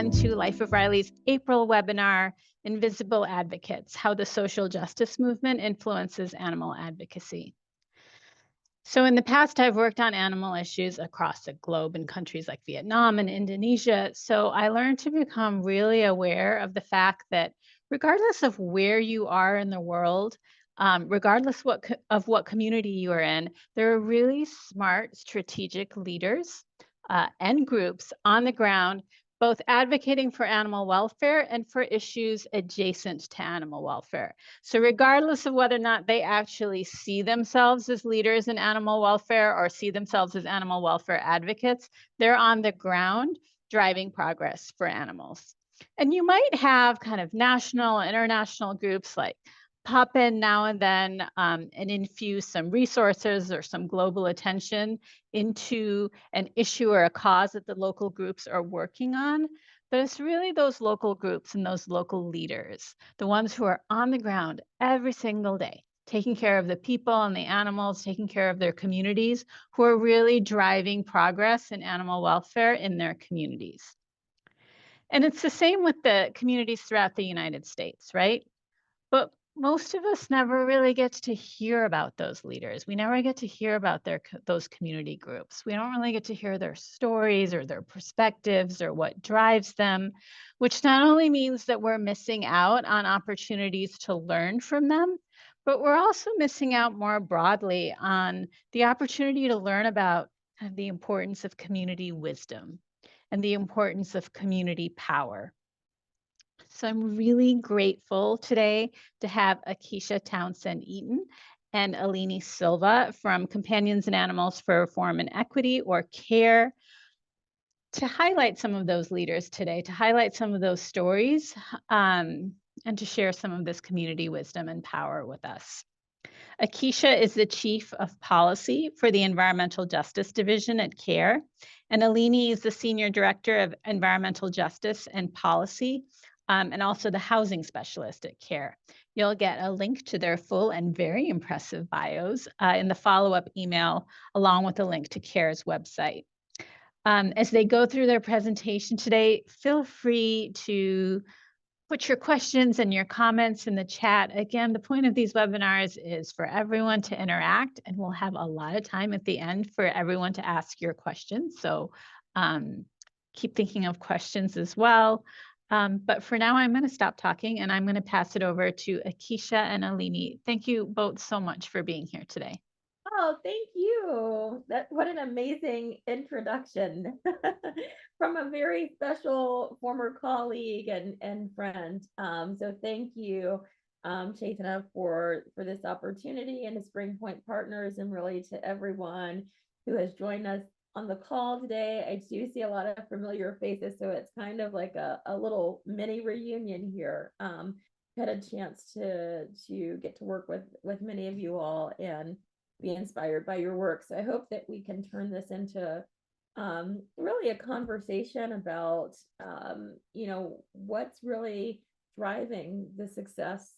everyone to Life of Riley's April webinar, Invisible Advocates, How the Social Justice Movement Influences Animal Advocacy. So in the past, I've worked on animal issues across the globe in countries like Vietnam and Indonesia. So I learned to become really aware of the fact that regardless of where you are in the world, regardless of what community you are in, there are really smart strategic leaders and groups on the ground, both advocating for animal welfare and for issues adjacent to animal welfare. So regardless of whether or not they actually see themselves as leaders in animal welfare or see themselves as animal welfare advocates, they're on the ground driving progress for animals. And you might have kind of national, international groups like pop in now and then and infuse some resources or some global attention into an issue or a cause that the local groups are working on. But it's really those local groups and those local leaders, the ones who are on the ground every single day, taking care of the people and the animals, taking care of their communities, who are really driving progress in animal welfare in their communities. And it's the same with the communities throughout the United States, right? But most of us never really gets to hear about those leaders. We never get to hear about those community groups. We don't really get to hear their stories or their perspectives or what drives them, which not only means that we're missing out on opportunities to learn from them, but we're also missing out more broadly on the opportunity to learn about the importance of community wisdom and the importance of community power. So I'm really grateful today to have Akeisha Townsend Eaton and Alini Silva from Companions and Animals for Reform and Equity, or CARE, to highlight some of those leaders today, to highlight some of those stories, and to share some of this community wisdom and power with us. Akeisha is the Chief of Policy for the Environmental Justice Division at CARE, and Alini is the Senior Director of Environmental Justice and Policy, and also the Housing Specialist at CARE. You'll get a link to their full and very impressive bios in the follow-up email, along with a link to CARE's website. As they go through their presentation today, feel free to put your questions and your comments in the chat. Again, the point of these webinars is for everyone to interact, and we'll have a lot of time at the end for everyone to ask your questions. So keep thinking of questions as well. But for now, I'm going to stop talking and I'm going to pass it over to Akeisha and Alini. Thank you both so much for being here today. Oh, thank you. What an amazing introduction from a very special former colleague and friend. So thank you, Chaitanya, for this opportunity, and to Spring Point Partners, and really to everyone who has joined us on the call today. I do see a lot of familiar faces, so it's kind of like a little mini reunion here. Had a chance to get to work with many of you all and be inspired by your work. So I hope that we can turn this into really a conversation about what's really driving the success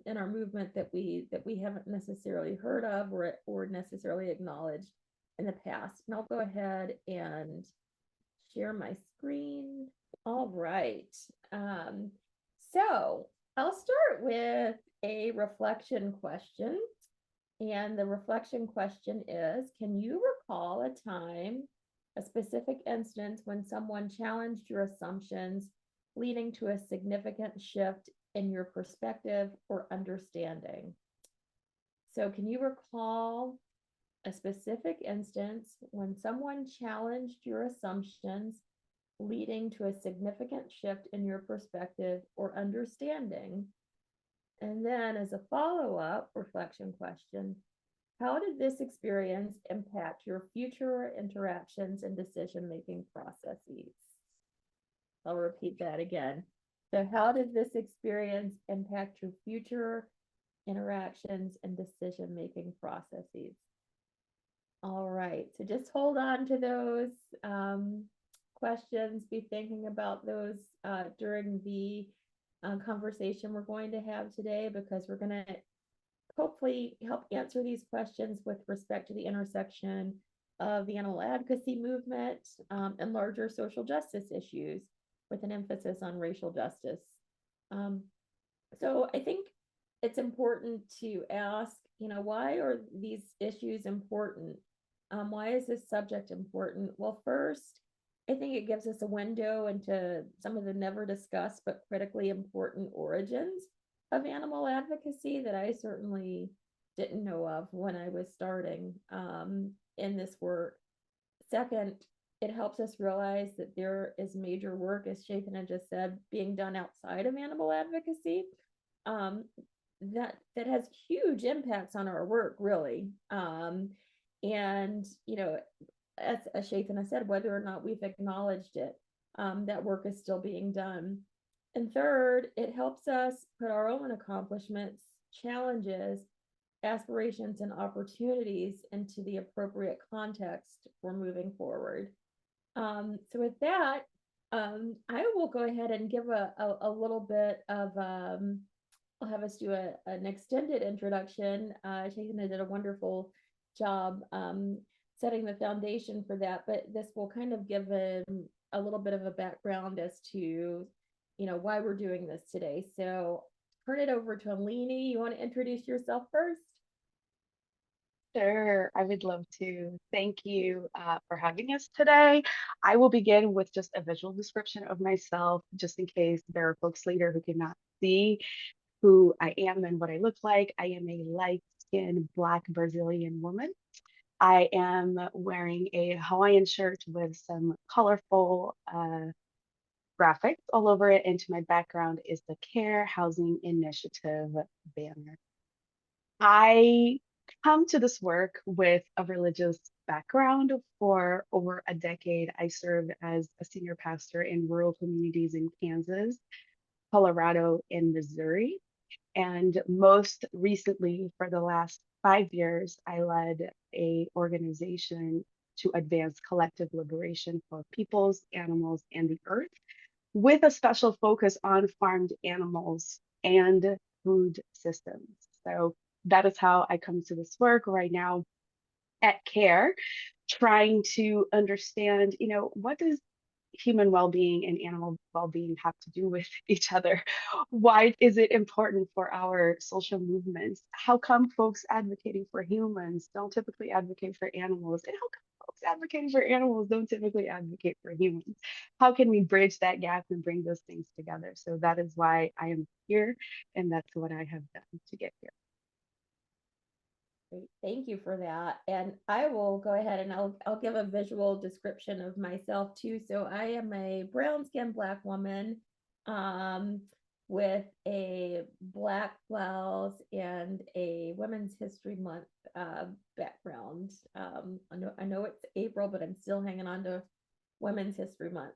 in our movement that we haven't necessarily heard of or necessarily acknowledged in the past. And I'll go ahead and share my screen. All right. So I'll start with a reflection question. And the reflection question is, can you recall a time, a specific instance when someone challenged your assumptions, leading to a significant shift in your perspective or understanding? So can you recall a specific instance when someone challenged your assumptions, leading to a significant shift in your perspective or understanding? And then as a follow-up reflection question, how did this experience impact your future interactions and decision-making processes? I'll repeat that again. So how did this experience impact your future interactions and decision-making processes? All right, so just hold on to those questions, be thinking about those during the conversation we're going to have today, because we're going to hopefully help answer these questions with respect to the intersection of the animal advocacy movement and larger social justice issues. with an emphasis on racial justice. So I think it's important to ask, why are these issues important? Why is this subject important? Well, first, I think it gives us a window into some of the never discussed but critically important origins of animal advocacy that I certainly didn't know of when I was starting in this work. Second, it helps us realize that there is major work, as Shafina just said, being done outside of animal advocacy um, that has huge impacts on our work, really. And as Shafina said, whether or not we've acknowledged it, that work is still being done. And third, it helps us put our own accomplishments, challenges, aspirations, and opportunities into the appropriate context for moving forward. So with that, I will go ahead and give a little bit of, I'll have us do an extended introduction. Shayna did a wonderful job setting the foundation for that, but this will kind of give a little bit of a background as to, why we're doing this today. So turn it over to Alini. You want to introduce yourself first? Sure, I would love to. Thank you for having us today. I will begin with just a visual description of myself, just in case there are folks later who cannot see who I am and what I look like. I am a light-skinned Black Brazilian woman. I am wearing a Hawaiian shirt with some colorful graphics all over it, and to my background is the Care Housing Initiative banner. I come to this work with a religious background. For over a decade, I served as a senior pastor in rural communities in Kansas, Colorado, and Missouri. And most recently, for the last 5 years, I led a organization to advance collective liberation for peoples, animals, and the earth, with a special focus on farmed animals and food systems. So that is how I come to this work right now at CARE, trying to understand, what does human well-being and animal well-being have to do with each other? Why is it important for our social movements? How come folks advocating for humans don't typically advocate for animals? And how come folks advocating for animals don't typically advocate for humans? How can we bridge that gap and bring those things together? So that is why I am here, and that's what I have done to get here. Great. Thank you for that. And I will go ahead and I'll give a visual description of myself too. So I am a brown skinned Black woman with a Black blouse and a Women's History Month background. I know it's April, but I'm still hanging on to Women's History Month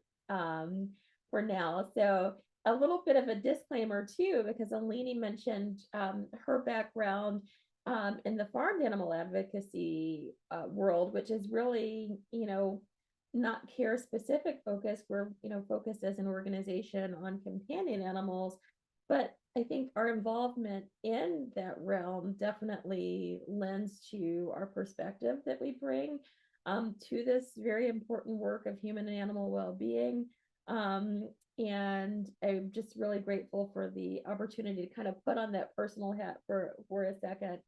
for now. So a little bit of a disclaimer too, because Alini mentioned her background in the farmed animal advocacy world, which is really, not care specific focus. We're, focused as an organization on companion animals, but I think our involvement in that realm definitely lends to our perspective that we bring to this very important work of human and animal well-being. And I'm just really grateful for the opportunity to kind of put on that personal hat for a second,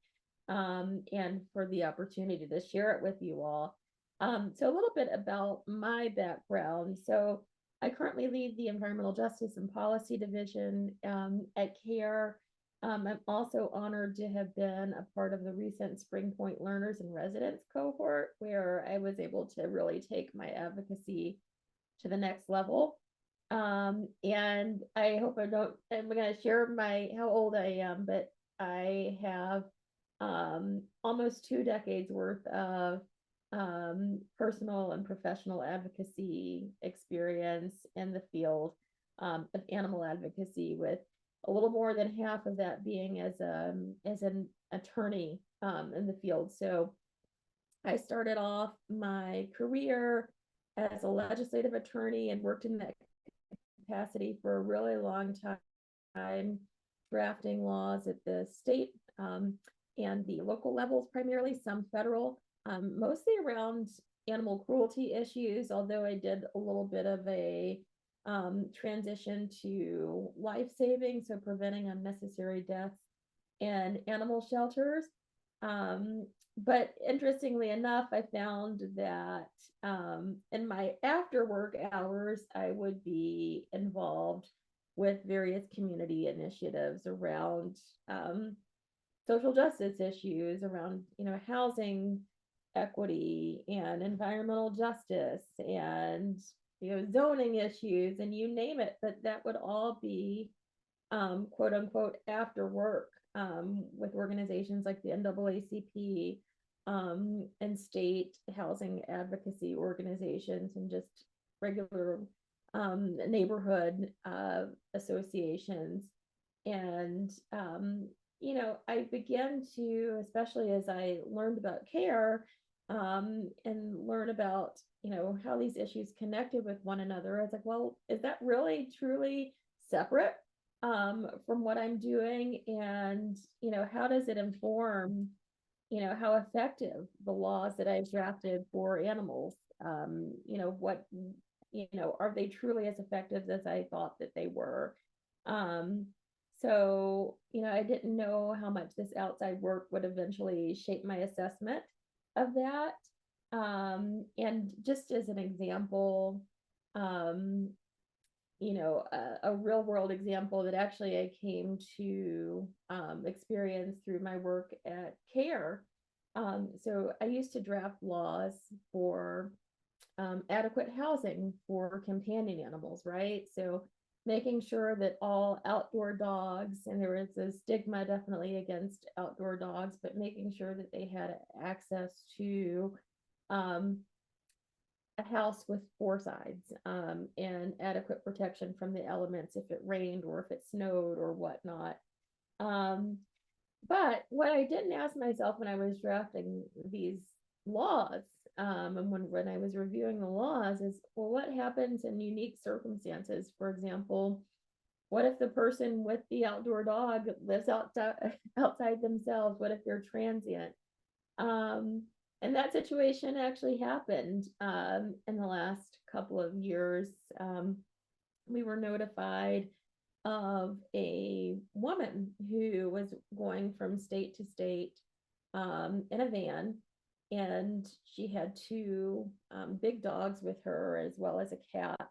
and for the opportunity to share it with you all. So a little bit about my background. So I currently lead the Environmental Justice and Policy Division at CARE. I'm also honored to have been a part of the recent Spring Point Learners and Residents cohort, where I was able to really take my advocacy to the next level. And I hope I'm going to share how old I am, but I have almost 2 decades worth of personal and professional advocacy experience in the field of animal advocacy, with a little more than half of that being as an attorney in the field. So I started off my career as a legislative attorney and worked in that capacity for a really long time, drafting laws at the state and the local levels, primarily, some federal, mostly around animal cruelty issues, although I did a little bit of a transition to life saving, so preventing unnecessary deaths in animal shelters. But interestingly enough, I found that in my after work hours, I would be involved with various community initiatives around social justice issues, around housing equity and environmental justice and zoning issues and you name it. But that would all be quote unquote after work with organizations like the NAACP and state housing advocacy organizations and just regular neighborhood associations. And I began to, especially as I learned about care and learn about how these issues connected with one another, I was like, well, is that really truly separate from what I'm doing? And how does it inform how effective the laws that I've drafted for animals? What are they truly as effective as I thought that they were? So I didn't know how much this outside work would eventually shape my assessment of that. And just as an example, a real world example that actually I came to experience through my work at CARE. So I used to draft laws for adequate housing for companion animals, right? So making sure that all outdoor dogs, and there was a stigma definitely against outdoor dogs, but making sure that they had access to a house with four sides and adequate protection from the elements if it rained or if it snowed or whatnot. But what I didn't ask myself when I was drafting these laws and when I was reviewing the laws is, well, what happens in unique circumstances? For example, what if the person with the outdoor dog lives outside themselves? What if they're transient? And that situation actually happened in the last couple of years. We were notified of a woman who was going from state to state in a van, and she had two big dogs with her as well as a cat,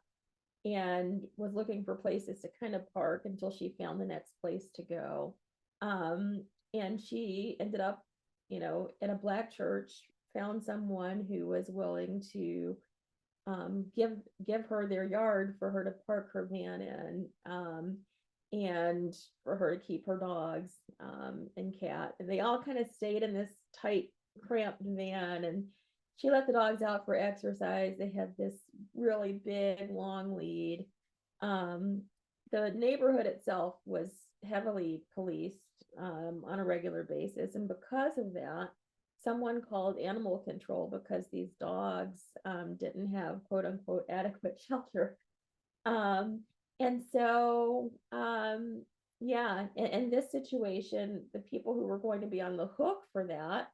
and was looking for places to kind of park until she found the next place to go. And she ended up, in a Black church, found someone who was willing to give her their yard for her to park her van in, and for her to keep her dogs and cat. And they all kind of stayed in this tight, cramped van, and she let the dogs out for exercise. They had this really big, long lead. The neighborhood itself was heavily policed on a regular basis, and because of that, someone called animal control because these dogs didn't have quote unquote adequate shelter. And so, yeah, in this situation, the people who were going to be on the hook for that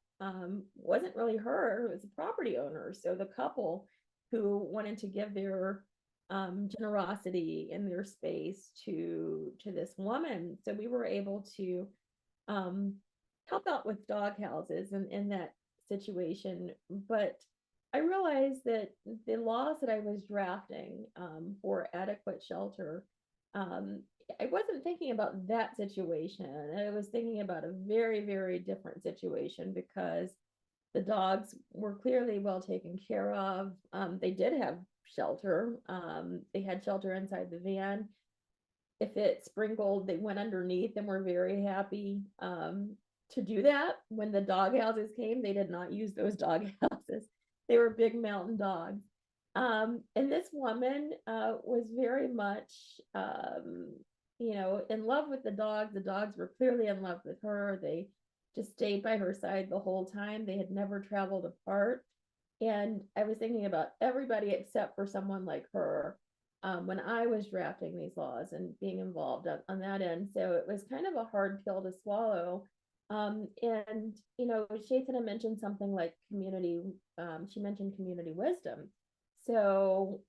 wasn't really her, it was the property owner. So the couple who wanted to give their generosity in their space to this woman. So we were able to help out with dog houses in that situation. But I realized that the laws that I was drafting for adequate shelter, I wasn't thinking about that situation. I was thinking about a very, very different situation because the dogs were clearly well taken care of. They did have shelter. They had shelter inside the van. If it sprinkled, they went underneath and were very happy to do that. When the dog houses came, they did not use those dog houses. They were big mountain dogs. And this woman was very much, in love with the dogs. The dogs were clearly in love with her. They just stayed by her side the whole time. They had never traveled apart. And I was thinking about everybody except for someone like her when I was drafting these laws and being involved on that end. So it was kind of a hard pill to swallow. And Shaitana mentioned something like community. She mentioned community wisdom. So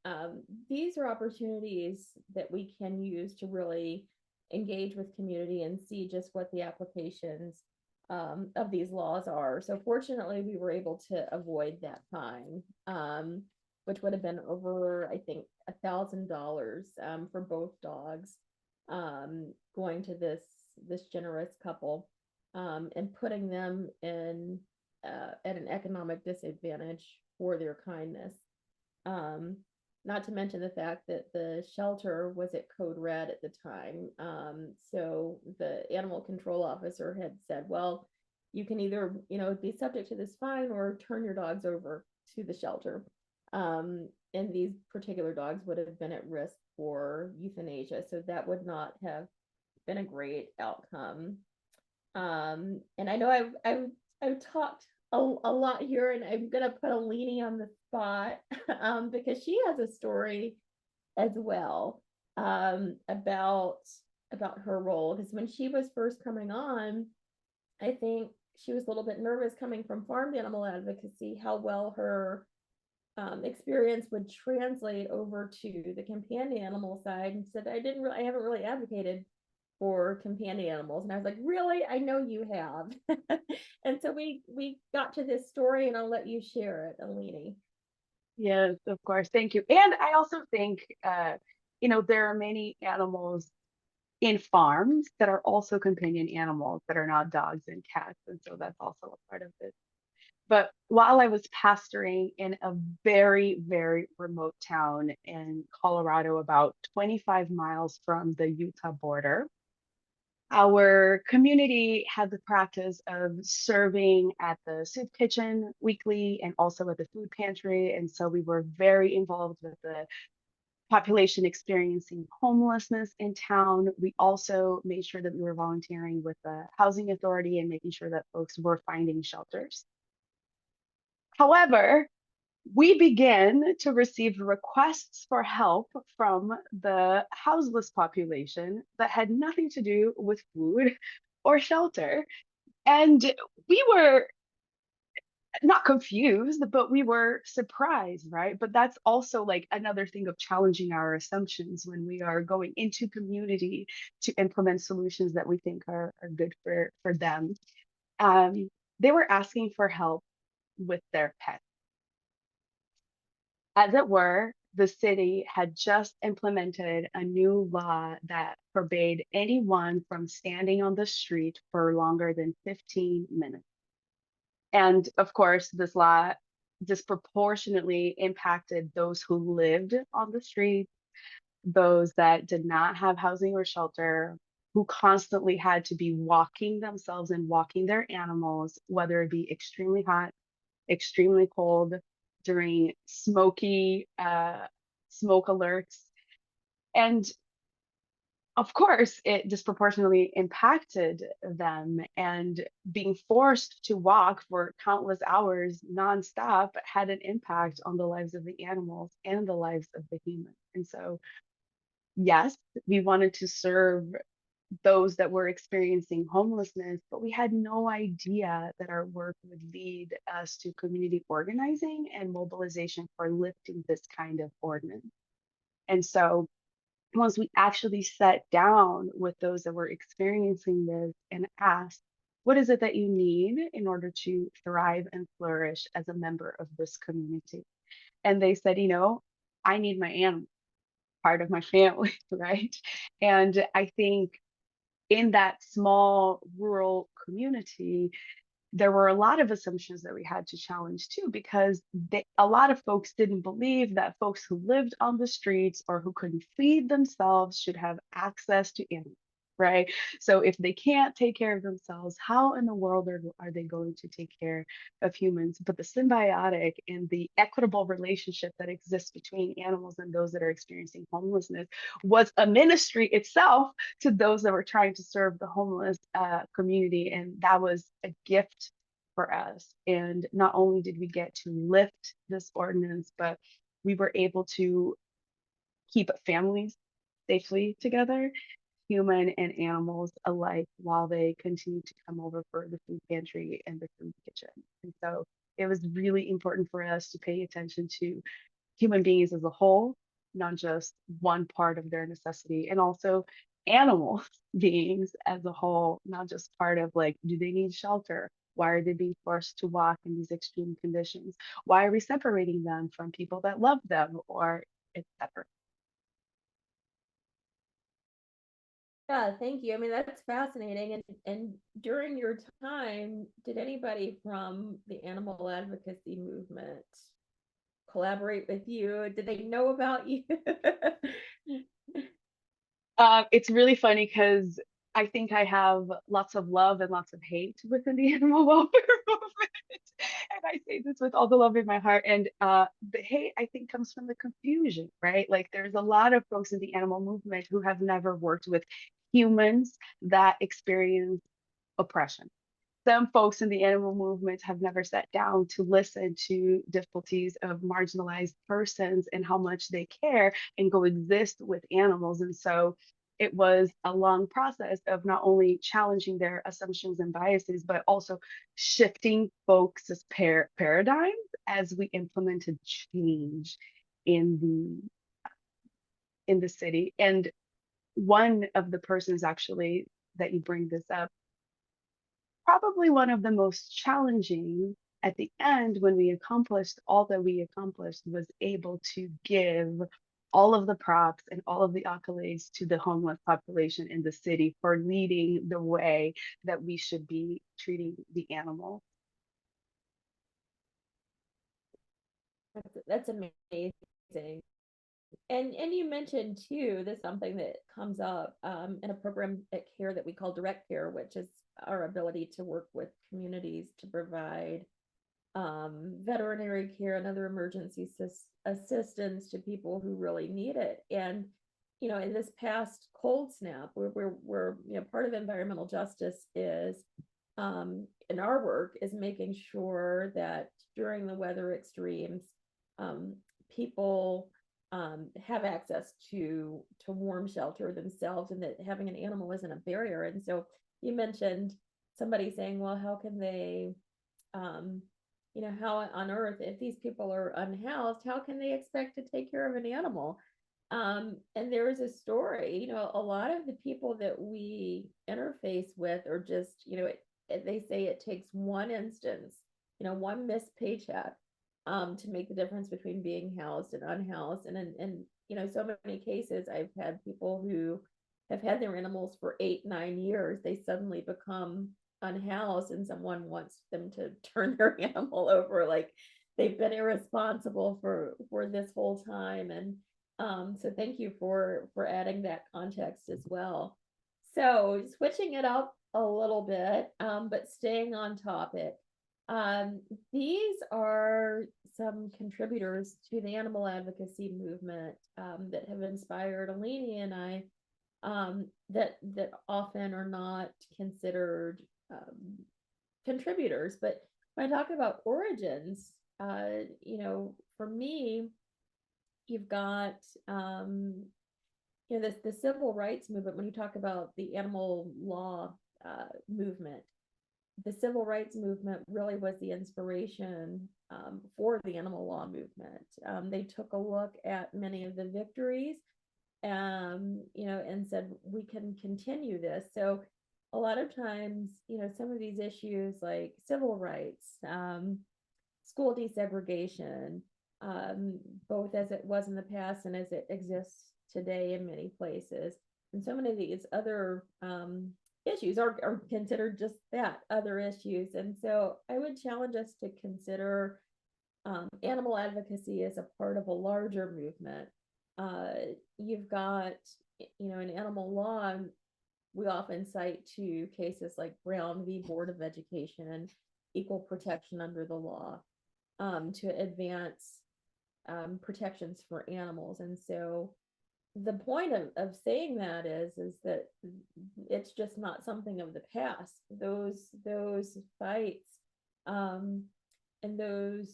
these are opportunities that we can use to really engage with community and see just what the applications of these laws are. So fortunately, we were able to avoid that fine, which would have been over, I think, $1,000 for both dogs, going to this generous couple, and putting them in at an economic disadvantage for their kindness. Not to mention the fact that the shelter was at code red at the time. So the animal control officer had said, well, you can either, be subject to this fine or turn your dogs over to the shelter. And these particular dogs would have been at risk for euthanasia. So that would not have been a great outcome. And I know I've talked a lot here, and I'm gonna put Alini on the spot because she has a story as well, about her role. Because when she was first coming on, I think she was a little bit nervous coming from farm animal advocacy, how well her experience would translate over to the companion animal side, and said, I haven't really advocated for companion animals. And I was like, really? I know you have. And so we got to this story, and I'll let you share it, Alini. Yes, of course. Thank you. And I also think, there are many animals in farms that are also companion animals that are not dogs and cats. And so that's also a part of it. But while I was pastoring in a very, very remote town in Colorado, about 25 miles from the Utah border, our community had the practice of serving at the soup kitchen weekly and also at the food pantry. And so we were very involved with the population experiencing homelessness in town. We also made sure that we were volunteering with the housing authority and making sure that folks were finding shelters. However, we began to receive requests for help from the houseless population that had nothing to do with food or shelter. And we were not confused, but we were surprised, right? But that's also like another thing of challenging our assumptions when we are going into community to implement solutions that we think are good for them. They were asking for help with their pets. As it were, the city had just implemented a new law that forbade anyone from standing on the street for longer than 15 minutes. And of course, this law disproportionately impacted those who lived on the street, those that did not have housing or shelter, who constantly had to be walking themselves and walking their animals, whether it be extremely hot, extremely cold, during smoky smoke alerts. And of course, it disproportionately impacted them, and being forced to walk for countless hours nonstop had an impact on the lives of the animals and the lives of the humans. And so, yes, we wanted to serve those that were experiencing homelessness, but we had no idea that our work would lead us to community organizing and mobilization for lifting this kind of ordinance. And so once we actually sat down with those that were experiencing this and asked, what is it that you need in order to thrive and flourish as a member of this community? And they said, I need my animal, part of my family, right? And I think in that small rural community, there were a lot of assumptions that we had to challenge too, because a lot of folks didn't believe that folks who lived on the streets or who couldn't feed themselves should have access to animals, right? So if they can't take care of themselves, how in the world are they going to take care of humans? But the symbiotic and the equitable relationship that exists between animals and those that are experiencing homelessness was a ministry itself to those that were trying to serve the homeless community. And that was a gift for us. And not only did we get to lift this ordinance, but we were able to keep families safely together, human and animals alike, while they continue to come over for the food pantry and the food kitchen. And so it was really important for us to pay attention to human beings as a whole, not just one part of their necessity, and also animal beings as a whole, not just part of like, do they need shelter? Why are they being forced to walk in these extreme conditions? Why are we separating them from people that love them, or etc.? Yeah, thank you. I mean, that's fascinating. And during your time, did anybody from the animal advocacy movement collaborate with you? Did they know about you? It's really funny because I think I have lots of love and lots of hate within the animal welfare movement. And I say this with all the love in my heart. And the hate, I think, comes from the confusion, right? Like there's a lot of folks in the animal movement who have never worked with humans that experience oppression. Some folks in the animal movement have never sat down to listen to difficulties of marginalized persons and how much they care and go exist with animals. And so it was a long process of not only challenging their assumptions and biases, but also shifting folks' paradigms as we implemented change in the city. And one of the persons actually that you bring this up, probably one of the most challenging at the end when we accomplished all that we accomplished, was able to give all of the props and all of the accolades to the homeless population in the city for leading the way that we should be treating the animal. That's amazing. And you mentioned too, this is something that comes up in a program at CARE that we call direct care, which is our ability to work with communities to provide veterinary care and other emergency assistance to people who really need it. And in this past cold snap, we're part of environmental justice is in our work is making sure that during the weather extremes, people have access to warm shelter themselves, and that having an animal isn't a barrier. And so you mentioned somebody saying, well, how can they how on earth, if these people are unhoused, how can they expect to take care of an animal? And there is a story, a lot of the people that we interface with are just, they say it takes one instance, one missed paycheck to make the difference between being housed and unhoused. And so many cases I've had people who have had their animals for 8-9 years, they suddenly become unhoused and someone wants them to turn their animal over, like they've been irresponsible for this whole time. And so thank you for adding that context as well. So switching it up a little bit, but staying on topic. These are some contributors to the animal advocacy movement that have inspired Alini and I, that often are not considered contributors. But when I talk about origins, for me, you've got the civil rights movement. When you talk about the animal law movement, the civil rights movement really was the inspiration for the animal law movement. They took a look at many of the victories, and said we can continue this. So a lot of times, some of these issues like civil rights, school desegregation, both as it was in the past and as it exists today in many places, and so many of these other issues are considered just that, other issues. And so I would challenge us to consider animal advocacy as a part of a larger movement. You've got, in animal law, we often cite to cases like Brown v. Board of Education and equal protection under the law to advance protections for animals. And so the point of saying that is that it's just not something of the past. Those fights and those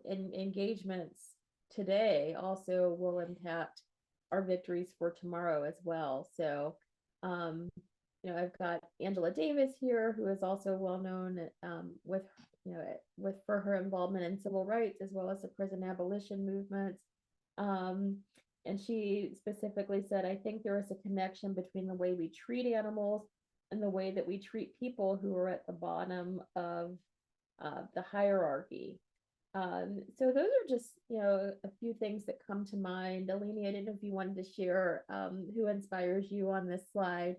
engagements today also will impact our victories for tomorrow as well. So I've got Angela Davis here, who is also well known with for her involvement in civil rights as well as the prison abolition movements. And she specifically said, I think there is a connection between the way we treat animals and the way that we treat people who are at the bottom of the hierarchy. So those are just, a few things that come to mind. Alini, I didn't know if you wanted to share who inspires you on this slide.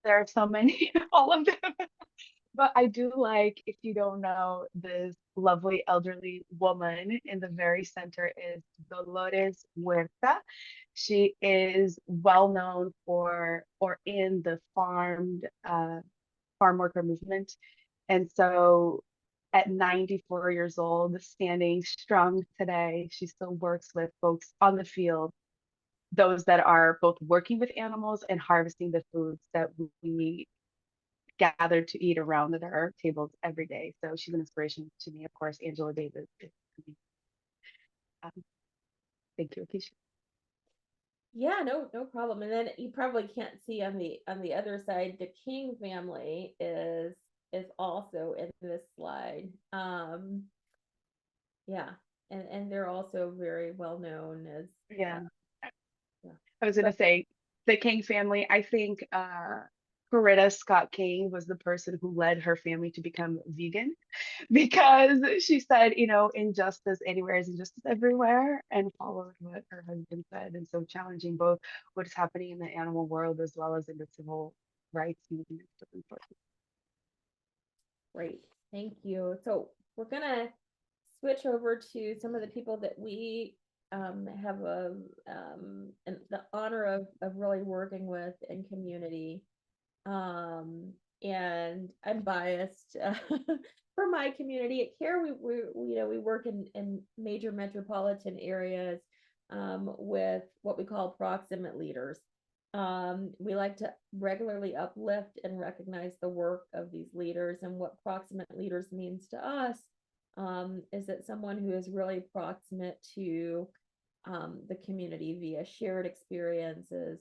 There are so many, all of them. But I do like, if you don't know, this lovely elderly woman in the very center is Dolores Huerta. She is well known for or in the farm worker movement. And so at 94 years old, standing strong today, she still works with folks on the field, those that are both working with animals and harvesting the foods that we gather to eat around at our tables every day. So she's an inspiration to me. Of course, Angela Davis. Um, thank you, Akeisha. Yeah, no problem. And then you probably can't see on the other side, the King family is also in this slide. Yeah, and they're also very well known as Yeah. yeah. I was gonna say the King family. I think Coretta Scott King was the person who led her family to become vegan because she said, injustice anywhere is injustice everywhere, and followed what her husband said. And so challenging both what is happening in the animal world as well as in the civil rights movement is so important. Great, thank you. So we're gonna switch over to some of the people that we have the honor of really working with in community. And I'm biased for my community at CARE. We work in major metropolitan areas with what we call proximate leaders. We like to regularly uplift and recognize the work of these leaders, and what proximate leaders means to us is that someone who is really proximate to the community via shared experiences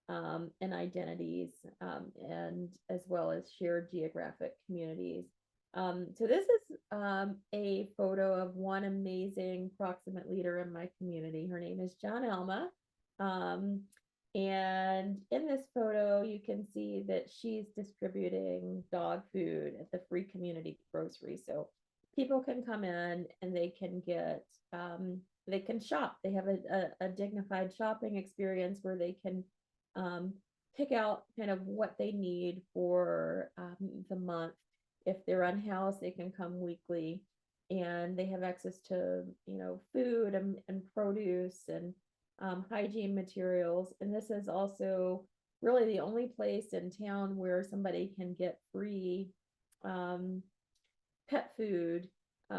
and identities, and as well as shared geographic communities. So this is a photo of one amazing proximate leader in my community. Her name is John Alma. And in this photo, you can see that she's distributing dog food at the free community grocery. So people can come in and they can get, they can shop. They have a dignified shopping experience where they can pick out kind of what they need for the month. If they're unhoused, they can come weekly, and they have access to food and produce and hygiene materials. And this is also really the only place in town where somebody can get free pet food,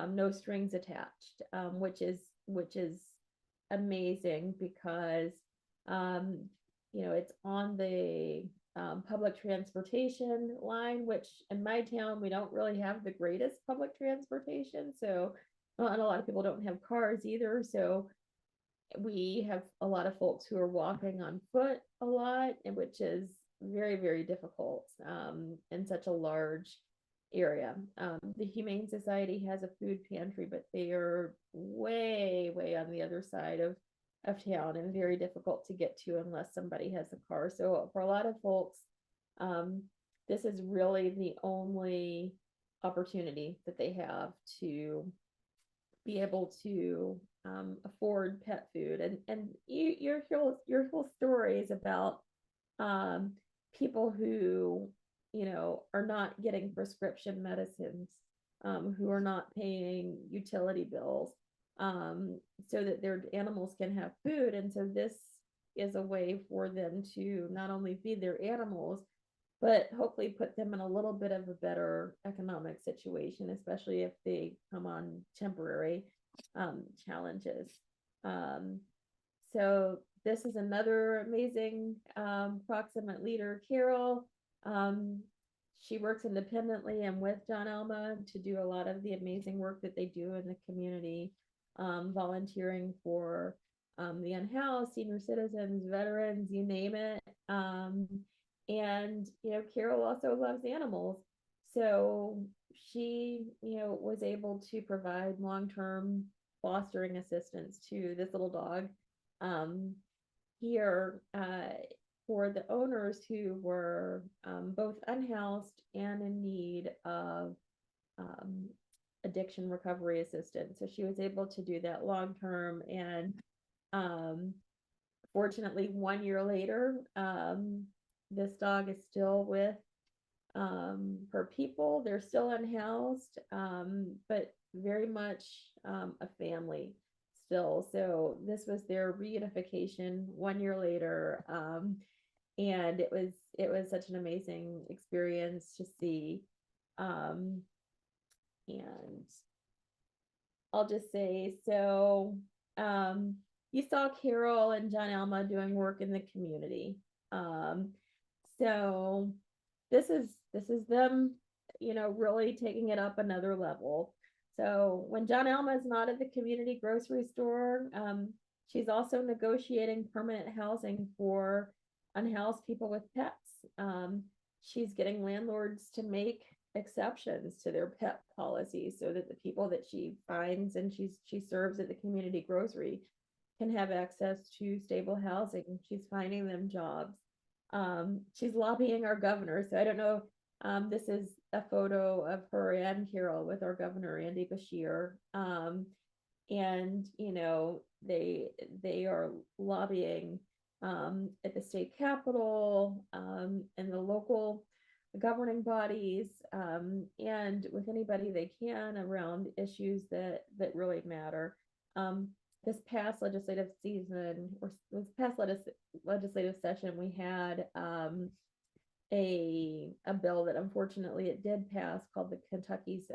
no strings attached, which is amazing because it's on the public transportation line, which in my town we don't really have the greatest public transportation. So, and a lot of people don't have cars either. So we have a lot of folks who are walking on foot a lot, which is very, very difficult in such a large area. The Humane Society has a food pantry, but they are way, way on the other side of town and very difficult to get to unless somebody has a car. So for a lot of folks, this is really the only opportunity that they have to be able to afford pet food. And your whole stories about people who are not getting prescription medicines, who are not paying utility bills, so that their animals can have food. And so this is a way for them to not only feed their animals, but hopefully put them in a little bit of a better economic situation, especially if they come on temporary challenges. So this is another amazing proximate leader, Carol. She works independently and with John Alma to do a lot of the amazing work that they do in the community, volunteering for the unhoused, senior citizens, veterans, you name it. And Carol also loves animals. So she, was able to provide long-term fostering assistance to this little dog. Here, for the owners who were both unhoused and in need of um, addiction recovery assistance. So she was able to do that long term. And fortunately, 1 year later, this dog is still with her people. They're still unhoused, but very much a family still. So this was their reunification 1 year later. And it was such an amazing experience to see. And I'll just say, so you saw Carol and John Alma doing work in the community. So this is them, really taking it up another level. So when John Alma is not at the community grocery store, she's also negotiating permanent housing for unhoused people with pets. She's getting landlords to make exceptions to their pet policies so that the people that she finds and she serves at the community grocery can have access to stable housing. She's finding them jobs. She's lobbying our governor. So I don't know. This is a photo of her and Carol with our governor, Andy Bashir. And they are lobbying at the state capitol and the local governing bodies, and with anybody they can around issues that really matter. This past legislative season, or this past legislative session, we had a bill that unfortunately it did pass called the Kentucky's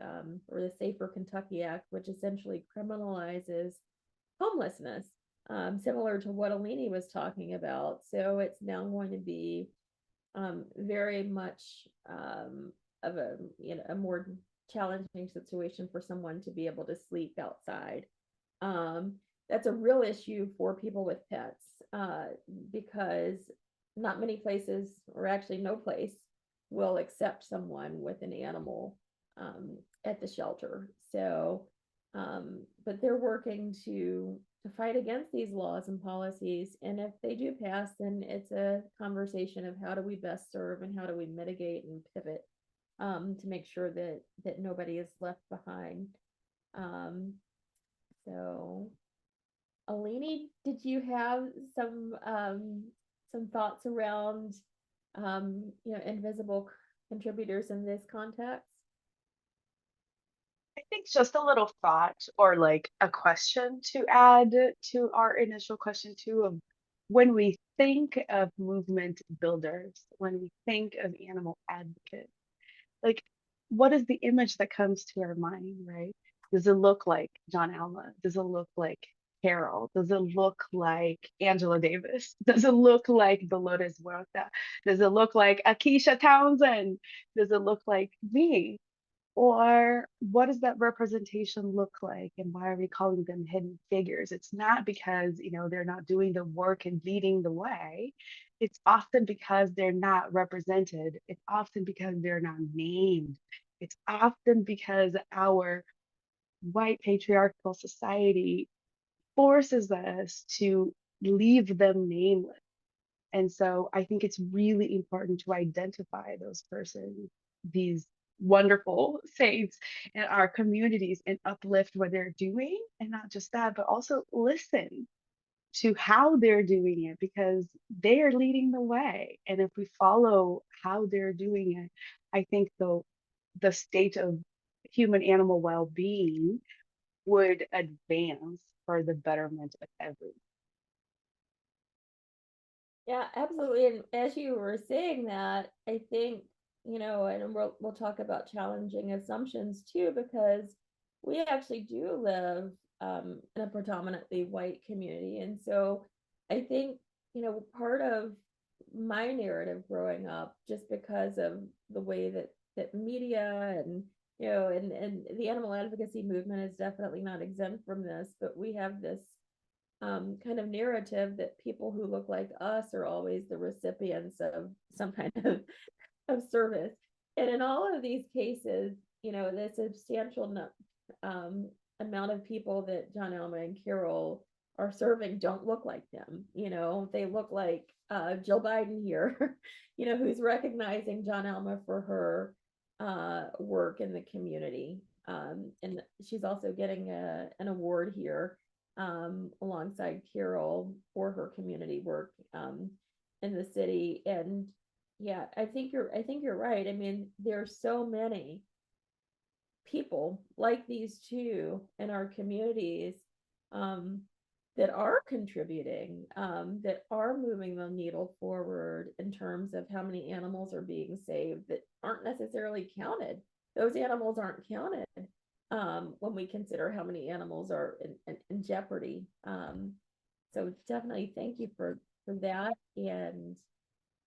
or the Safer Kentucky Act, which essentially criminalizes homelessness, similar to what Alini was talking about. So it's now going to be very much of a more challenging situation for someone to be able to sleep outside. That's a real issue for people with pets, because not many places, or actually no place, will accept someone with an animal at the shelter. So, but they're working to fight against these laws and policies. And if they do pass, then it's a conversation of how do we best serve and how do we mitigate and pivot to make sure that nobody is left behind. So, Alini, did you have some thoughts around invisible contributors in this context? I think just a little thought or like a question to add to our initial question too of when we think of movement builders, when we think of animal advocates, like what is the image that comes to our mind, right? Does it look like John Alma? Does it look like Carol? Does it look like Angela Davis? Does it look like Dolores Huerta? Does it look like Akeisha Townsend? Does it look like me? Or what does that representation look like? And why are we calling them hidden figures? It's not because, they're not doing the work and leading the way. It's often because they're not represented. It's often because they're not named. It's often because our white patriarchal society forces us to leave them nameless. And so I think it's really important to identify those persons, these wonderful saints in our communities, and uplift what they're doing. And not just that, but also listen to how they're doing it because they are leading the way. And if we follow how they're doing it, I think the state of human animal well-being would advance for the betterment of everyone. Yeah, absolutely. And as you were saying that, I think, and we'll talk about challenging assumptions too, because we actually do live in a predominantly white community. And so I think, part of my narrative growing up, just because of the way that media and and the animal advocacy movement is definitely not exempt from this, but we have this kind of narrative that people who look like us are always the recipients of some kind of service. And in all of these cases, the substantial amount of people that John Alma and Carol are serving don't look like them. They look like Jill Biden here, who's recognizing John Alma for her work in the community. And she's also getting an award here alongside Carol for her community work in the city. And yeah, I think you're right. I mean, there's so many people like these two in our communities that are contributing, that are moving the needle forward in terms of how many animals are being saved that aren't necessarily counted. Those animals aren't counted when we consider how many animals are in jeopardy. So definitely thank you for that. And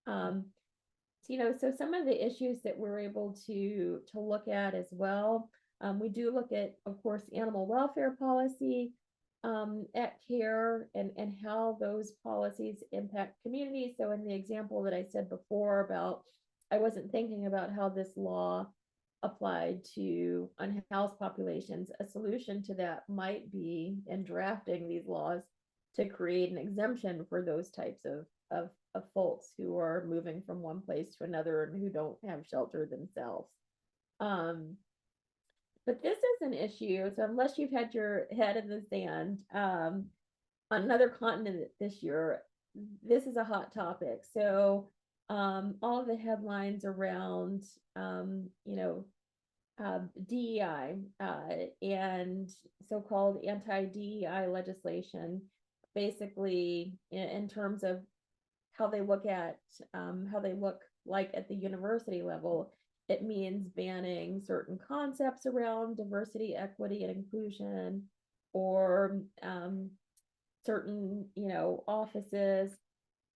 so some of the issues that we're able to look at as well, we do look at, of course, animal welfare policy at CARE and how those policies impact communities. So in the example that I said before about, I wasn't thinking about how this law applied to unhoused populations, a solution to that might be in drafting these laws to create an exemption for those types of folks who are moving from one place to another and who don't have shelter themselves. But this is an issue. So unless you've had your head in the sand on another continent this year, this is a hot topic. So all of the headlines around, DEI and so-called anti-DEI legislation, basically in terms of how they look like at the university level, it means banning certain concepts around diversity, equity, and inclusion, or certain, offices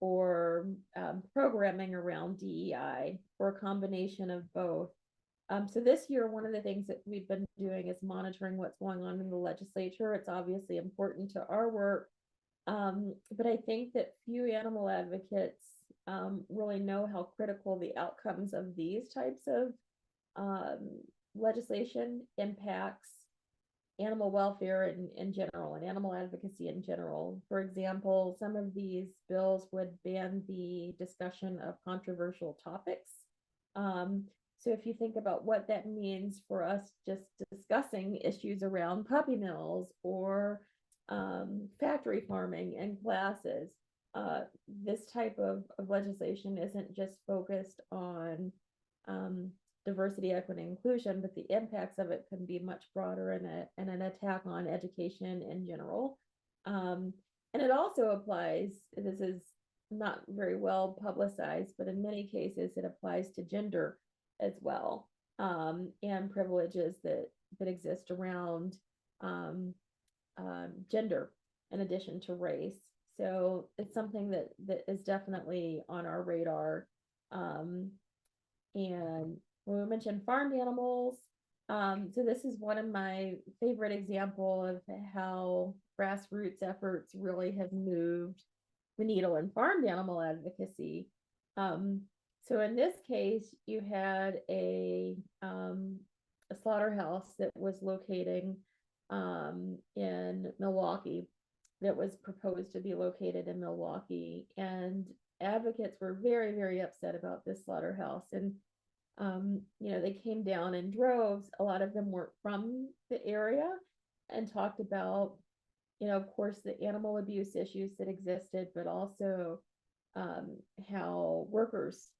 or programming around DEI, or a combination of both. So this year, one of the things that we've been doing is monitoring what's going on in the legislature. It's obviously important to our work, but I think that few animal advocates really know how critical the outcomes of these types of legislation impacts animal welfare in general and animal advocacy in general. For example, some of these bills would ban the discussion of controversial topics. So if you think about what that means for us just discussing issues around puppy mills or factory farming and classes, this type of legislation isn't just focused on diversity, equity, and inclusion, but the impacts of it can be much broader and an attack on education in general. And it also applies, this is not very well publicized, but in many cases it applies to gender as well, and privileges that exist around gender in addition to race. So it's something that is definitely on our radar. And when we mentioned farmed animals, so this is one of my favorite examples of how grassroots efforts really have moved the needle in farmed animal advocacy. So in this case, you had a slaughterhouse that was locating in Milwaukee, that was proposed to be located in Milwaukee, and advocates were very, very upset about this slaughterhouse. And they came down in droves. A lot of them weren't from the area, and talked about, of course, the animal abuse issues that existed, but also how workers,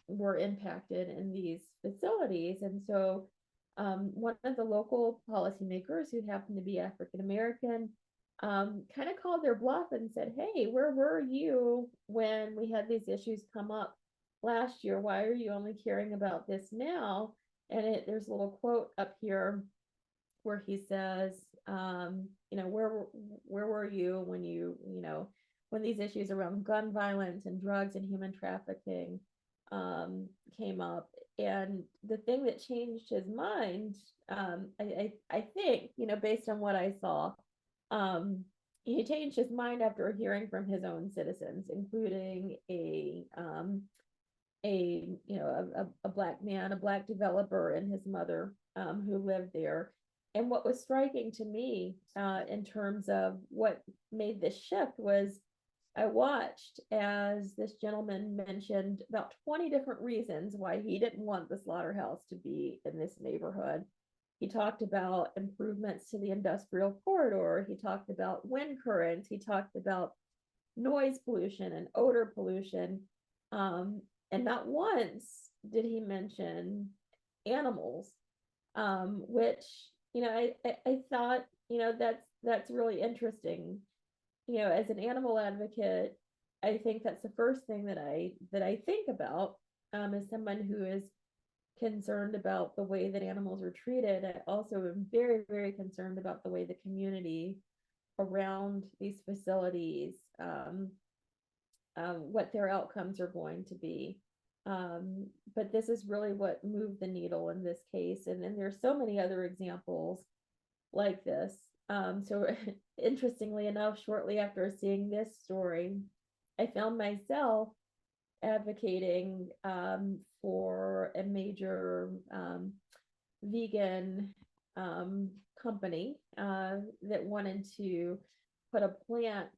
were impacted in these facilities. And so one of the local policymakers, who happened to be African American, kind of called their bluff and said, hey, where were you when we had these issues come up last year? Why are you only caring about this now? And there's a little quote up here where he says, where were you when when these issues around gun violence and drugs and human trafficking came up? And the thing that changed his mind, I think, based on what I saw, he changed his mind after hearing from his own citizens, including a a black man, a black developer, and his mother, who lived there. And what was striking to me, in terms of what made this shift, was I watched as this gentleman mentioned about 20 different reasons why he didn't want the slaughterhouse to be in this neighborhood. He talked about improvements to the industrial corridor. He talked about wind currents. He talked about noise pollution and odor pollution. And not once did he mention animals, which, I thought, that's really interesting. As an animal advocate, I think that's the first thing that I think about, as someone who is concerned about the way that animals are treated. I also am very, very concerned about the way the community around these facilities, what their outcomes are going to be. But this is really what moved the needle in this case. And then there's so many other examples like this. So interestingly enough, shortly after seeing this story, I found myself advocating, for a major, vegan, company, that wanted to put a plant,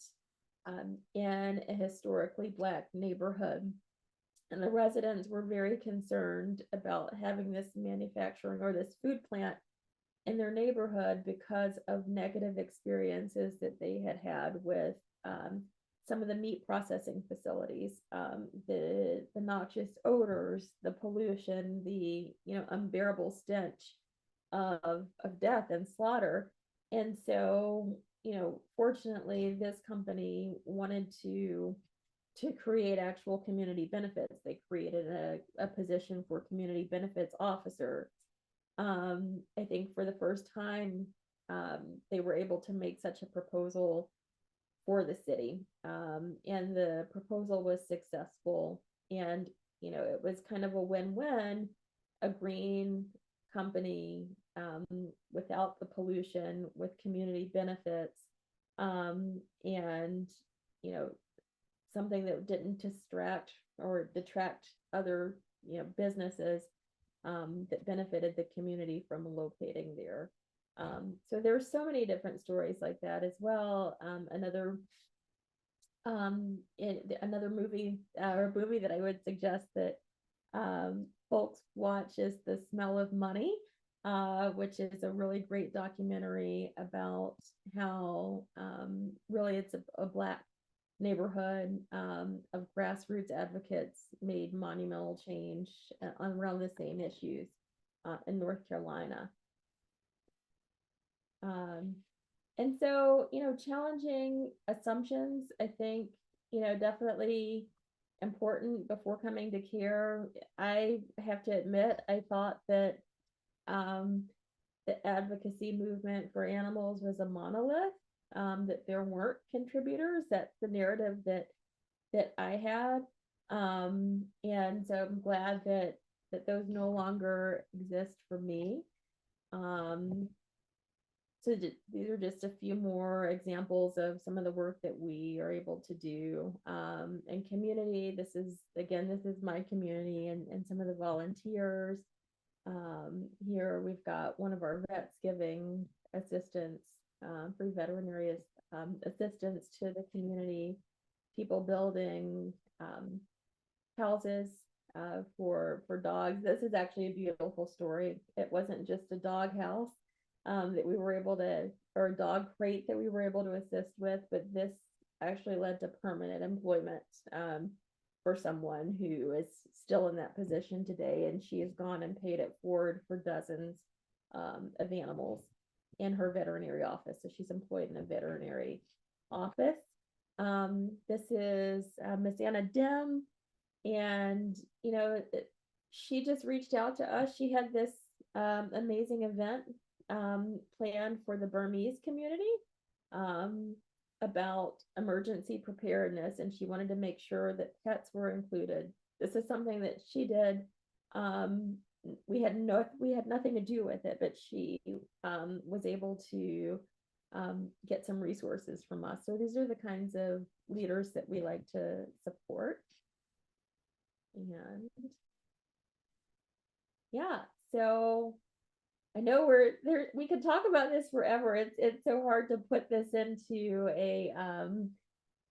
in a historically Black neighborhood. And the residents were very concerned about having this manufacturing or this food plant in their neighborhood because of negative experiences that they had had with, some of the meat processing facilities, the noxious odors, the pollution, the unbearable stench of death and slaughter. And so, fortunately, this company wanted to create actual community benefits. They created a position for community benefits officer. I think for the first time, they were able to make such a proposal for the city. And the proposal was successful. And, it was kind of a win-win, a green company, without the pollution, with community benefits, and, something that didn't distract or detract other, businesses, that benefited the community from locating there. So there's so many different stories like that as well. Another movie, or movie that I would suggest that, folks watch is The Smell of Money, which is a really great documentary about how, really it's a Black neighborhood, of grassroots advocates made monumental change, around the same issues, in North Carolina. And so, challenging assumptions, I think, definitely important before coming to care. I have to admit, I thought that, the advocacy movement for animals was a monolith, that there weren't contributors. That's the narrative that I had. And so I'm glad that those no longer exist for me. So these are just a few more examples of some of the work that we are able to do, and community. This is my community and some of the volunteers. Here we've got one of our vets giving assistance, free veterinary assistance to the community, people building, houses, for dogs. This is actually a beautiful story. It wasn't just a dog house, that we were able to, or a dog crate that we were able to assist with, but this actually led to permanent employment, for someone who is still in that position today. And she has gone and paid it forward for dozens, of animals in her veterinary office. So she's employed in a veterinary office. This is, Miss Anna Dim. And, she just reached out to us. She had this, amazing event, planned for the Burmese community, about emergency preparedness, and she wanted to make sure that pets were included. This is something that she did. We had nothing to do with it, but she, was able to, get some resources from us. So these are the kinds of leaders that we like to support. And yeah, so I know we're there, we could talk about this forever. It's so hard to put this into a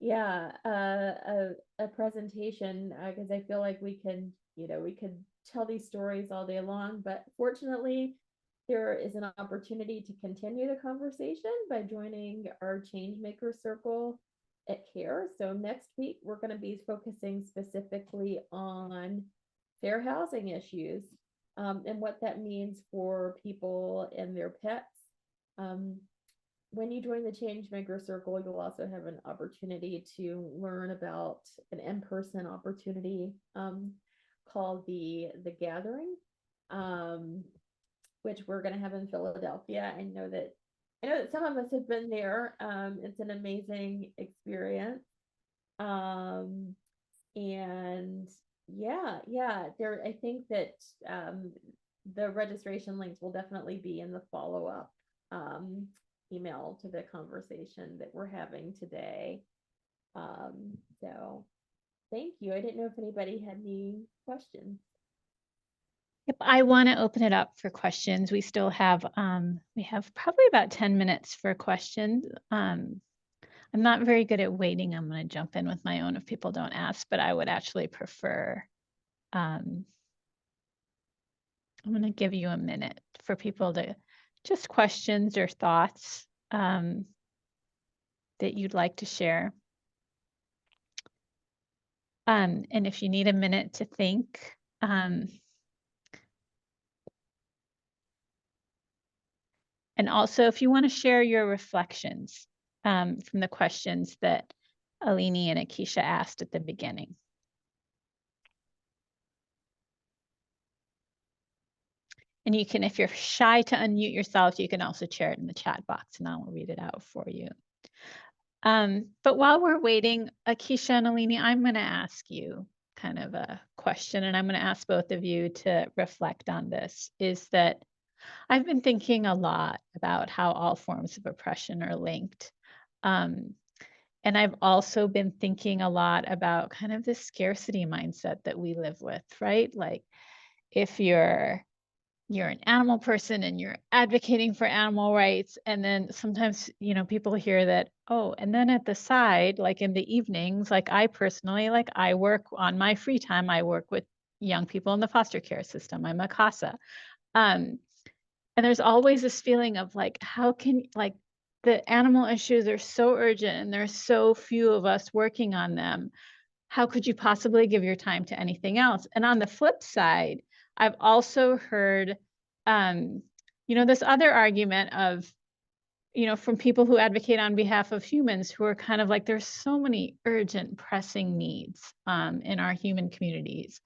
yeah, a presentation, because I feel like we can, we could tell these stories all day long, but fortunately there is an opportunity to continue the conversation by joining our Changemaker Circle at CARE. So next week we're going to be focusing specifically on fair housing issues, and what that means for people and their pets. When you join the Changemaker Circle, you'll also have an opportunity to learn about an in-person opportunity, called the Gathering, which we're going to have in Philadelphia. I know that some of us have been there. It's an amazing experience. And yeah, there, I think that the registration links will definitely be in the follow-up email to the conversation that we're having today. So thank you. I didn't know if anybody had any questions. Yep, I want to open it up for questions. We still have probably about 10 minutes for questions. I'm not very good at waiting. I'm going to jump in with my own if people don't ask, but I would actually prefer, I'm going to give you a minute for people to just questions or thoughts that you'd like to share. And if you need a minute to think, and also if you want to share your reflections from the questions that Alini and Akisha asked at the beginning. And you can, if you're shy to unmute yourself, you can also share it in the chat box and I'll read it out for you. But while we're waiting, Akisha and Alini, I'm going to ask you kind of a question, and I'm going to ask both of you to reflect on this, is that I've been thinking a lot about how all forms of oppression are linked. And I've also been thinking a lot about kind of this scarcity mindset that we live with, right? Like if you're an animal person and you're advocating for animal rights, and then sometimes, people hear that, oh, and then at the side, like in the evenings, like I personally, like I work on my free time, I work with young people in the foster care system. I'm a CASA. And there's always this feeling of like, how can, like, the animal issues are so urgent and there's so few of us working on them. How could you possibly give your time to anything else? And on the flip side, I've also heard, this other argument of, from people who advocate on behalf of humans who are kind of like, there's so many urgent, pressing needs in our human communities.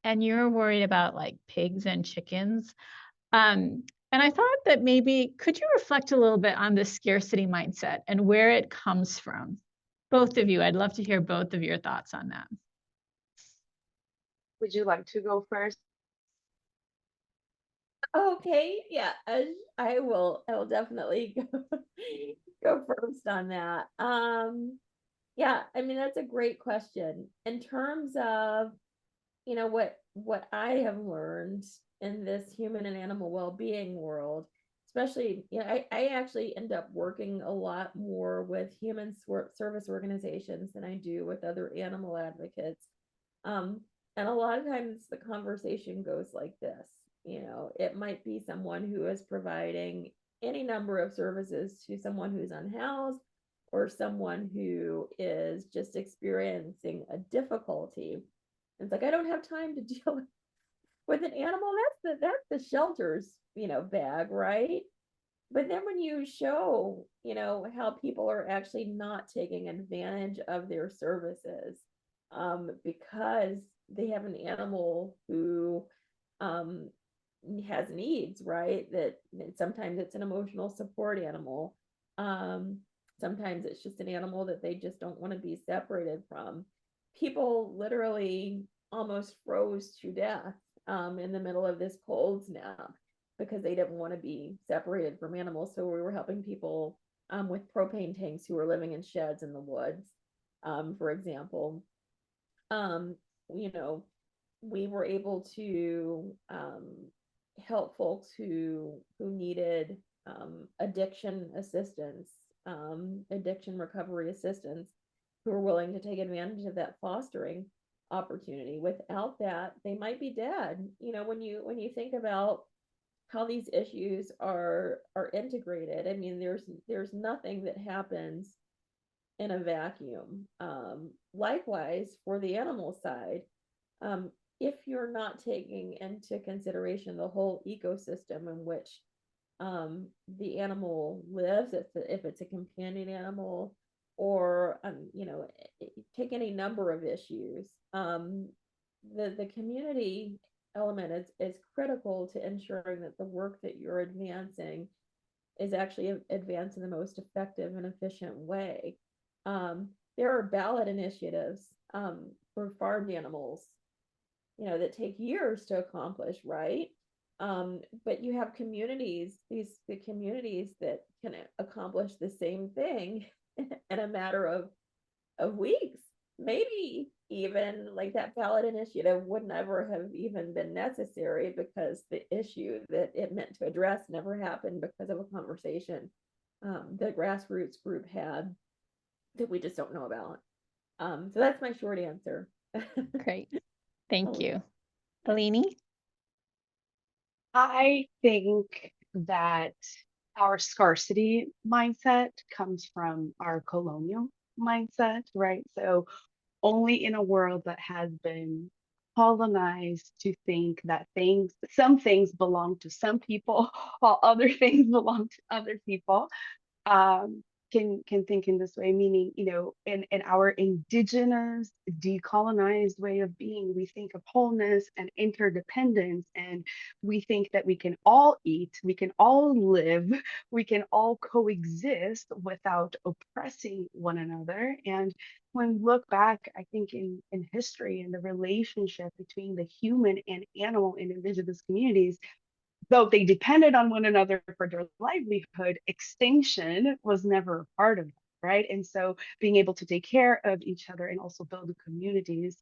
And you're worried about like pigs and chickens. And I thought that maybe, could you reflect a little bit on this scarcity mindset and where it comes from? Both of you, I'd love to hear both of your thoughts on that. Would you like to go first? Okay, yeah, I will definitely go first on that. Yeah, I mean, that's a great question. In terms of, what I have learned in this human and animal well-being world, especially, I actually end up working a lot more with human service organizations than I do with other animal advocates. And a lot of times the conversation goes like this. It might be someone who is providing any number of services to someone who's unhoused, or someone who is just experiencing a difficulty. It's like, I don't have time to deal with an animal. That's the shelter's, bag, right? But then when you show, how people are actually not taking advantage of their services, because they have an animal who has needs, right? That sometimes it's an emotional support animal. Sometimes it's just an animal that they just don't want to be separated from. People literally almost froze to death in the middle of this cold snap because they didn't want to be separated from animals. So we were helping people with propane tanks who were living in sheds in the woods, for example. You know, we were able to help folks who needed addiction assistance, addiction recovery assistance, who are willing to take advantage of that fostering opportunity. Without that, they might be dead. You know, when you think about how these issues are integrated, I mean, there's nothing that happens in a vacuum. Likewise, for the animal side, if you're not taking into consideration the whole ecosystem in which the animal lives, if it's a companion animal, or you know, take any number of issues, the community element is critical to ensuring that the work that you're advancing is actually advanced in the most effective and efficient way. There are ballot initiatives for farmed animals, you know, that take years to accomplish, right? But you have communities, the communities that can accomplish the same thing in a matter of weeks, maybe even. Like, that ballot initiative would never have even been necessary because the issue that it meant to address never happened because of a conversation the grassroots group had that we just don't know about. So that's my short answer. Great. Thank Oh, you. Alini? I think that our scarcity mindset comes from our colonial mindset, right? So only in a world that has been colonized to think that some things belong to some people while other things belong to other people, um, can think in this way, meaning, you know, in our indigenous decolonized way of being, we think of wholeness and interdependence, and we think that we can all eat, we can all live, we can all coexist without oppressing one another. And when we look back, I think in history and the relationship between the human and animal in indigenous communities, though they depended on one another for their livelihood, extinction was never a part of that, right? And so being able to take care of each other and also build communities.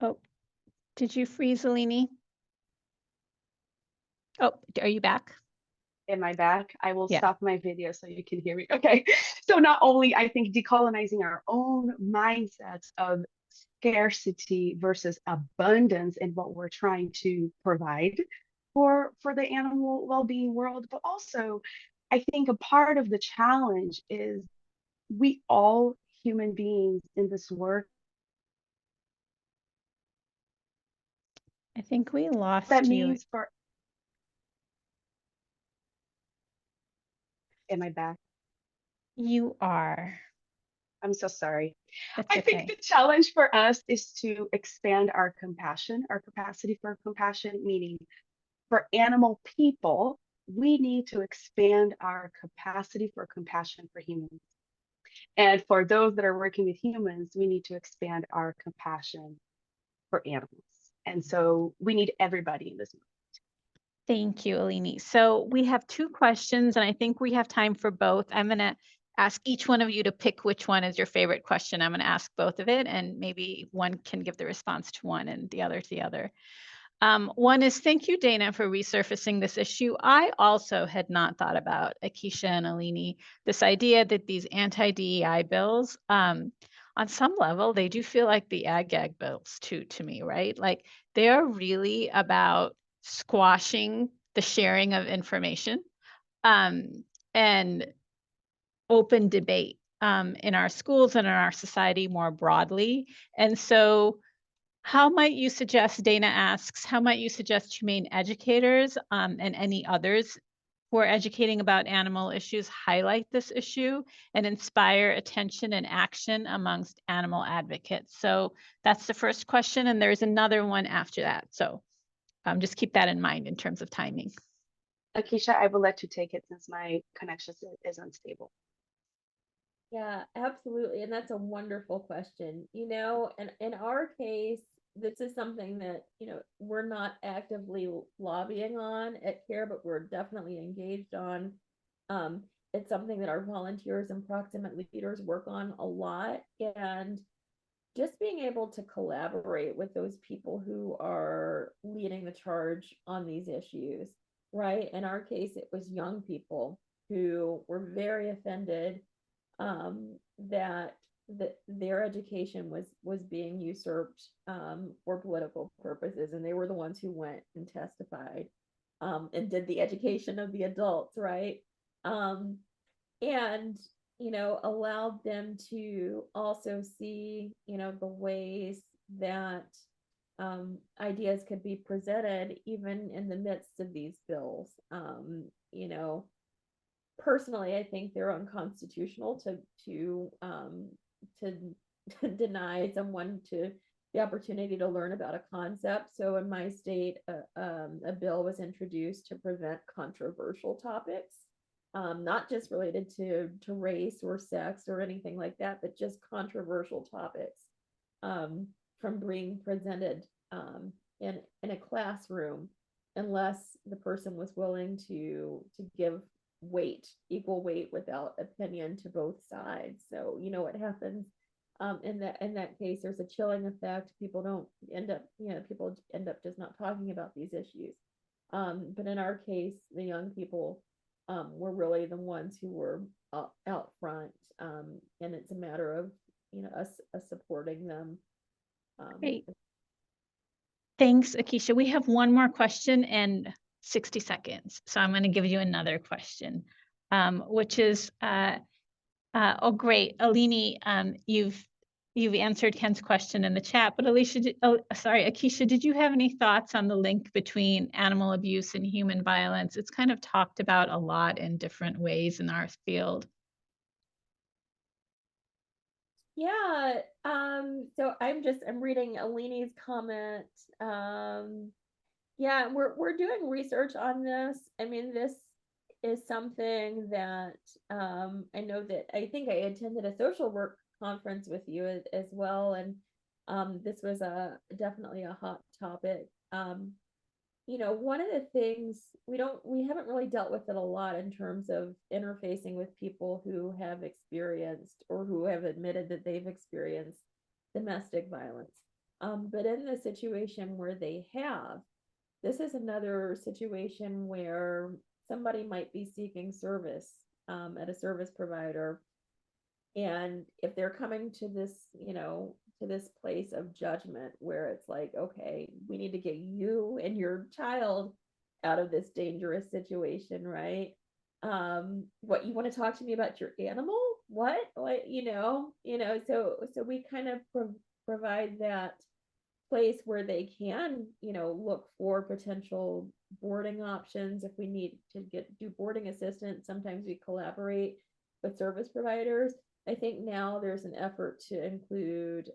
Oh, did you freeze, Alini? Oh, are you back? Am I back? I will Yeah. stop my video so you can hear me. Okay. So not only I think decolonizing our own mindsets of scarcity versus abundance in what we're trying to provide for the animal well-being world, but also I think a part of the challenge is we all human beings in this work. I think we That lost you. means for, am I back? You are. I'm so sorry. That's I think okay. the challenge for us is to expand our compassion, our capacity for compassion, meaning for animal people, we need to expand our capacity for compassion for humans. And for those that are working with humans, we need to expand our compassion for animals. And so we need everybody in this movement. Thank you, Alini. So we have 2 questions, and I think we have time for both. I'm going to ask each one of you to pick which one is your favorite question. I'm going to ask both of it, and maybe one can give the response to one and the other to the other. One is, thank you, Dana, for resurfacing this issue. I also had not thought about, Akeisha and Alini, this idea that these anti-DEI bills, on some level, they do feel like the ag-gag bills too, to me, right? Like, they are really about squashing the sharing of information and open debate in our schools and in our society more broadly. And so how might you suggest, Dana asks, how might you suggest humane educators and any others who are educating about animal issues highlight this issue and inspire attention and action amongst animal advocates? So that's the first question, and there's another one after that. So just keep that in mind in terms of timing. Akeisha, I will let you take it since my connection is unstable. Yeah, absolutely. And that's a wonderful question. You know, and in our case, this is something that, you know, we're not actively lobbying on at CARE, but we're definitely engaged on. It's something that our volunteers and proximate leaders work on a lot. And just being able to collaborate with those people who are leading the charge on these issues, right? In our case, it was young people who were very offended that their education was being usurped for political purposes, and they were the ones who went and testified and did the education of the adults, right? And allowed them to also see the ways that ideas could be presented even in the midst of these bills. Personally, I think they're unconstitutional to deny someone to the opportunity to learn about a concept. So in my state, a bill was introduced to prevent controversial topics, not just related to race or sex or anything like that, but just controversial topics from being presented in a classroom, unless the person was willing to give equal weight without opinion to both sides. So what happens in that case, there's a chilling effect. People end up just not talking about these issues. But in our case, the young people were really the ones who were out front, and it's a matter of us supporting them. Great. Thanks, Akeisha. We have one more question and 60 seconds. So I'm going to give you another question, which is, oh, great. Alini, you've answered Ken's question in the chat, but Akeisha, did you have any thoughts on the link between animal abuse and human violence? It's kind of talked about a lot in different ways in our field. Yeah, so I'm reading Alini's comment. Yeah, we're doing research on this. I mean, this is something that I know that I think I attended a social work conference with you as well, and this was definitely a hot topic. One of the things we haven't really dealt with it a lot in terms of interfacing with people who have experienced or who have admitted that they've experienced domestic violence. But in the situation where they have, this is another situation where somebody might be seeking service at a service provider. And if they're coming to this, to this place of judgment where it's like, okay, we need to get you and your child out of this dangerous situation, right? What, you want to talk to me about your animal? What, so we kind of provide that place where they can, look for potential boarding options. If we need to do boarding assistance, sometimes we collaborate with service providers. I think now there's an effort to include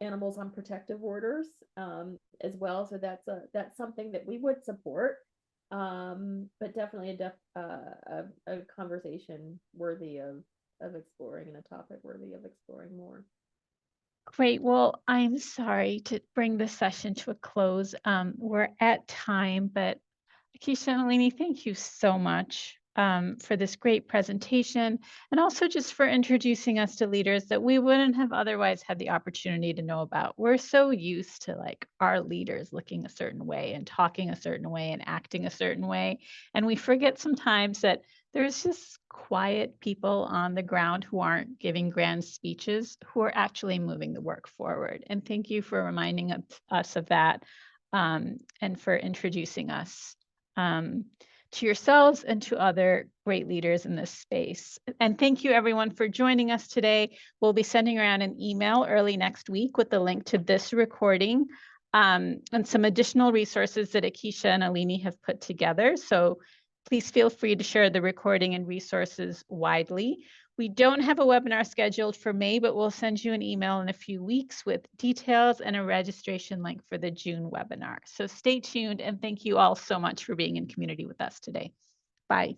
animals on protective orders as well. So that's something that we would support, but definitely a conversation worthy of exploring, and a topic worthy of exploring more. Great. Well, I'm sorry to bring this session to a close. We're at time, but Akeisha and Alini, thank you so much for this great presentation, and also just for introducing us to leaders that we wouldn't have otherwise had the opportunity to know about. We're so used to like our leaders looking a certain way and talking a certain way and acting a certain way. And we forget sometimes that there's just quiet people on the ground who aren't giving grand speeches, who are actually moving the work forward. And thank you for reminding us of that, and for introducing us to yourselves and to other great leaders in this space. And thank you everyone for joining us today. We'll be sending around an email early next week with the link to this recording and some additional resources that Akeisha and Alini have put together. So please feel free to share the recording and resources widely. We don't have a webinar scheduled for May, but we'll send you an email in a few weeks with details and a registration link for the June webinar. So stay tuned, and thank you all so much for being in community with us today. Bye.